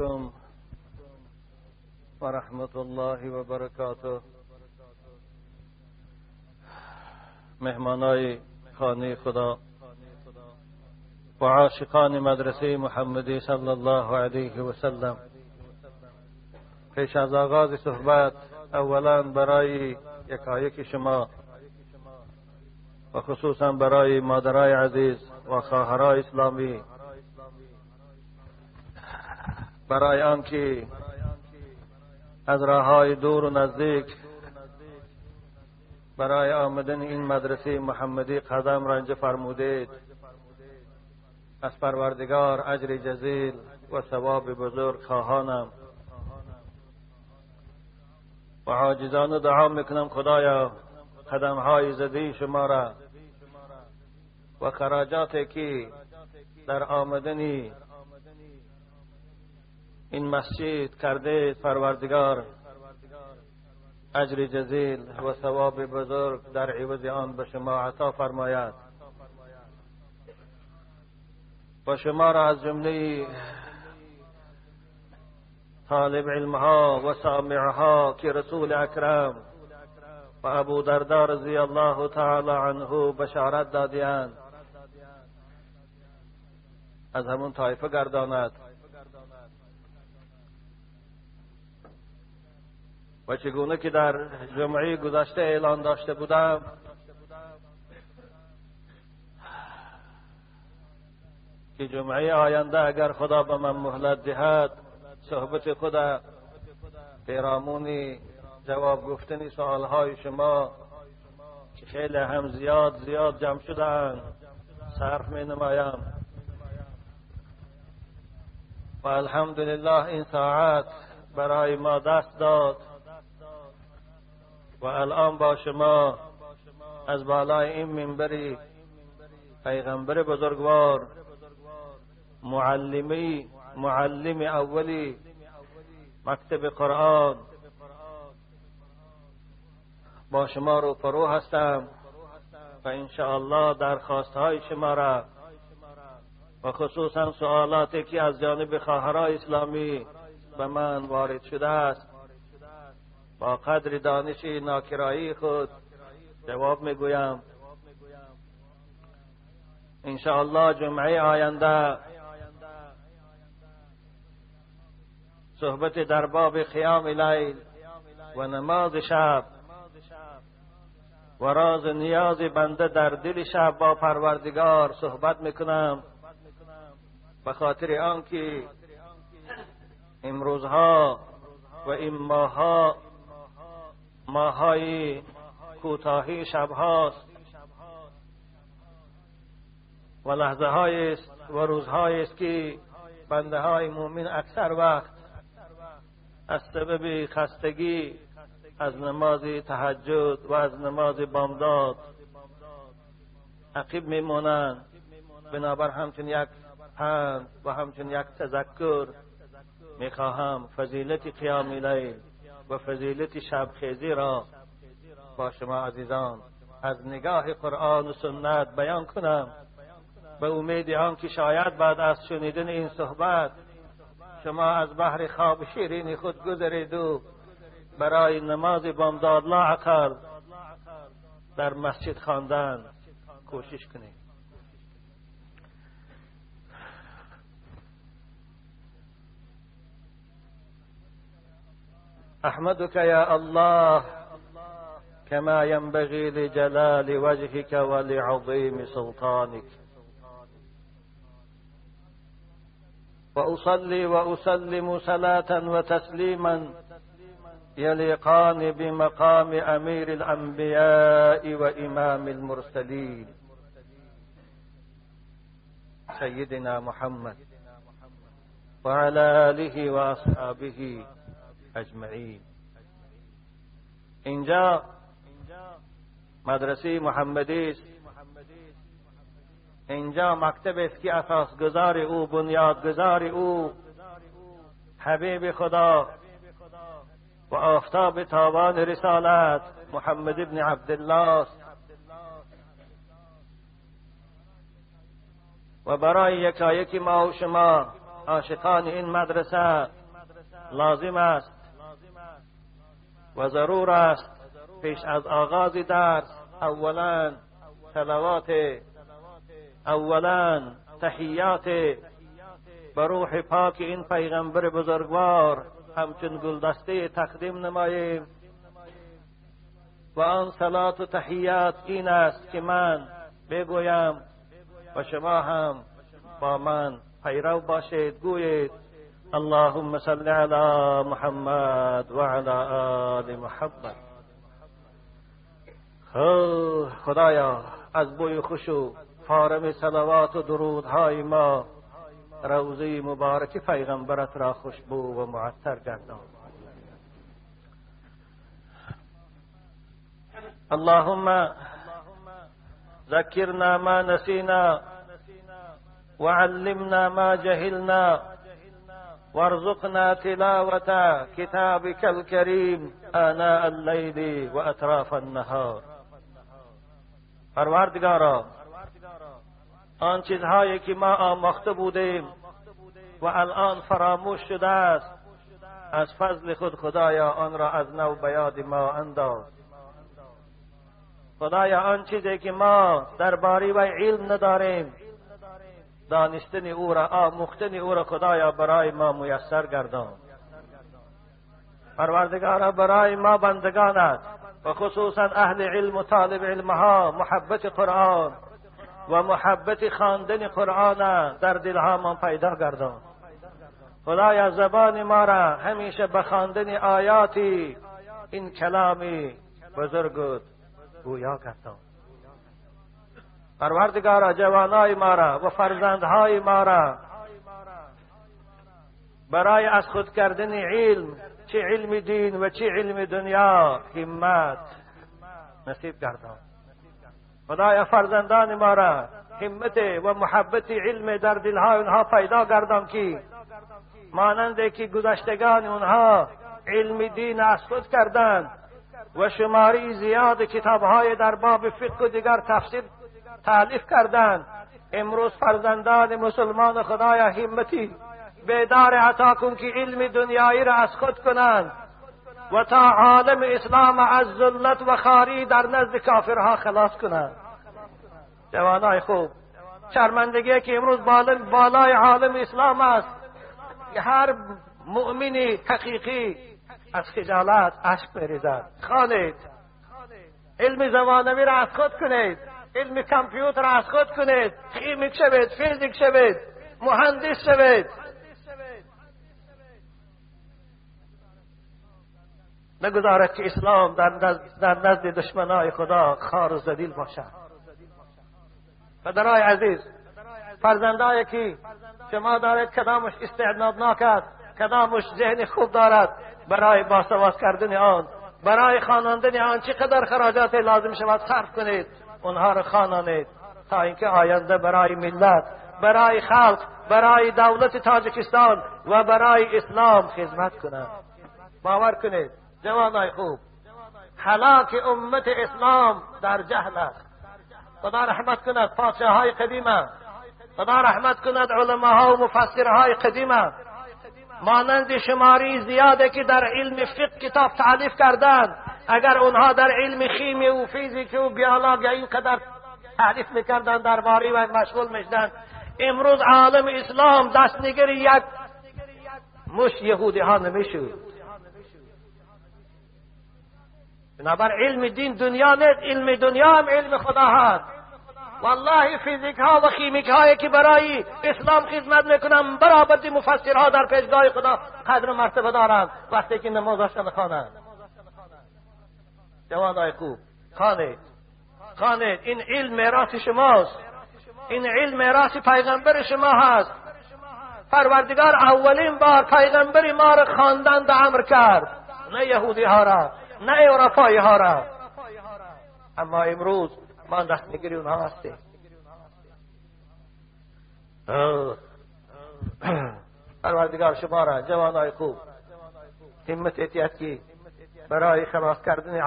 علیکم و رحمت الله و برکاته. مهمانای خانه خدا و عاشقان مدرسه محمدی صلی الله علیه و سلم، پیش از آغاز صحبت اولا برای یکایک شما و خصوصا برای مادرای عزیز و خواهرای اسلامی، برای آنکه از راههای دور و نزدیک برای آمدن این مدرسه محمدی قدم رنج فرمودید، از پروردگار اجر جزیل و ثواب بزرگ خواهانم و عاجزانه دعا میکنم خدایا قدمهای زده شما را و خراجاتی که در آمدن این مسجد کرده پروردگار اجر جزیل و ثواب بزرگ در عوض آن به شما عطا فرماید و شما را از جمله طالب علمها و سامعها که رسول اکرم و ابو دردار رضی الله تعالی عنه بشارت دادیان از همون طایفه گرداند و چگونه که در جمعه گذشته اعلان داشته بودم که جمعه آینده اگر خدا به من مهلت دهد صحبت خدا پیرامون جواب گفتن سوالهای شما که خیلی هم زیاد جمع شدن صرف می نمایم و الحمدلله این ساعت برای ما دست داد و الان با شما از بالای این منبری پیغمبر بزرگوار معلم اولی مکتب قرآن با شما رو فرو هستم و انشاءالله درخواست های شما را و خصوصا سوالاتی که از جانب خواهرای اسلامی به من وارد شده است با قدر دانش ناکرایی خود جواب میگویم. انشاءالله جمعه آینده صحبت در باب قیام لیل و نماز شب و راز نیاز بنده در دل شب با پروردگار صحبت میکنم، به خاطر آنکه امروزها و این ماهای کوتاهی شبهاست و لحظه های است و روزهای است که بنده های مومن اکثر وقت از سبب خستگی از نماز تهجد و از نماز بامداد عقب میمونند. بنابر همچون یک پند و همچون یک تذکر میخواهم فضیلت قیام لیل و فضیلت شب خیزی را با شما عزیزان از نگاه قرآن و سنت بیان کنم، به امید آنکه شاید بعد از شنیدن این صحبت شما از بحر خواب شیرین خود گذرید و برای نماز بامداد لااقل در مسجد خواندن کوشش کنید. احمدك يا الله كما ينبغي لجلال وجهك ولعظيم سلطانك، وأصلي وأسلم صلاة وتسليما يليقان بمقام أمير الأنبياء وإمام المرسلين سيدنا محمد وعلى آله وأصحابه اجمعین. اینجا مدرسه محمدی است، اینجا مکتب است که اساسگذار او بنیادگذار او حبیب خدا و آفتاب تابان رسالت محمد ابن عبدالله است و برای یکایک ما و شما عاشقان این مدرسه لازم است و ضرور است پیش از آغاز درس اولا صلوات، اولا تحیات به روح پاک این پیغمبر بزرگوار همچون گلدسته تقدیم نماییم. و آن صلات و تحیات این است که من بگویم و شما هم با من پیرو باشید. گویید اللهم صل علی محمد و علی آل محمد. خدایا از بوی خوش و فارم صلوات و درودهای ما روضه مبارک پیغمبرت را خوشبو و معطر گردان. اللهم ذكرنا ما نسينا وعلمنا ما جهلنا وارزقنا تلاوة كتابك الكريم آناء الليل وأطراف النهار. پروردگارا آن چیزهایی که ما آموخته بودیم و الان فراموش شده است از فضل خود خدایا آن را از نو به یاد ما انداز. خدایا آن چیزی که ما درباره و علم نداریم دانستن او را، آموختن او را خدایا برای ما میسر گردان. پروردگارا برای ما بندگانت و خصوصا اهل علم و طالب علمها محبت قرآن و محبت خواندن قرآن در دلها ما پیدا گردان. خدایا زبان ما را همیشه به خواندن آیاتی این کلامی بزرگت گویا گردان. پروردگارا جوانای ما را و فرزندهای ما را برای از خود کردن علم، چه علم دین و چه علم دنیا، همت نصیب گردان. خدایا فرزندان ما را همت و محبت علم در دلهای اونها پیدا گردان که مانند که گذشتگان اونها علم دین از خود کردند و شماری زیاد کتابهای در باب فقه و دیگر تفسیر تالیف کردند، امروز فرزندان مسلمان خدایا همتی بیدار عطا کن که علم دنیایی را از خود کنند و تا عالم اسلام از ذلت و خاری در نزد کافرها خلاص کنند. جوانای خوب، شرمندگی که امروز بالای عالم اسلام است که هر مؤمنی حقیقی از خجالت اشک میریزد. خوانید، علم زمانوی را از خود کنید، علم کامپیوتر را از خود کنید، کیمیک شوید، فیزیک شوید، مهندس شوید. نگذارد که اسلام در نزد دشمنای خدا خار و ذلیل باشد. پدرای عزیز، فرزندایی که شما دارید کدامش استعدادناک است، کدامش ذهن خوب دارد، برای باسواس کردن آن، برای خواندن آن چقدر خراجات لازم شود صرف کنید، اونها را خوانانید تا اینکه آینده برای ملت، برای خلق، برای دولت تاجیکستان و برای اسلام خدمت کنند. باور کنید جوانای خوب، هلاک امت اسلام در جهل است. خدا رحمت کند پادشاههای قدیمه، خدا رحمت کند علماها و مفسرهای قدیمه، مانند شماری زیاده که در علم فقه کتاب تالیف کردند. اگر اونها در علم شیمی و فیزیک و بیولوژی اینقدر تالیف میکردند درباره و مشغول میشدند، امروز عالم اسلام دستنگر یک مش یهودی ها نمیشود. بنابر علم دین دنیا نیست، علم دنیا هم علم خدا هست. والله فیزیک ها و خیمیک هایی که برای اسلام خدمت میکنن برابر مفسرها در پیشگاه خدا قدر و مرتبه دارند وقتی که نمازشان خوانند. جوانای خوب، خوانید، این علم میراث شماست، این علم میراث پیغمبر شما هست. پروردگار اولین بار پیغمبر ما را خواندن امر کرد، نه یهودی ها را، نه اروپایی ها را. اما امروز ما دستگیری اونها هستیم. پروردگار شما را جوانای خوب همت اتیت کی برای خلاص کردن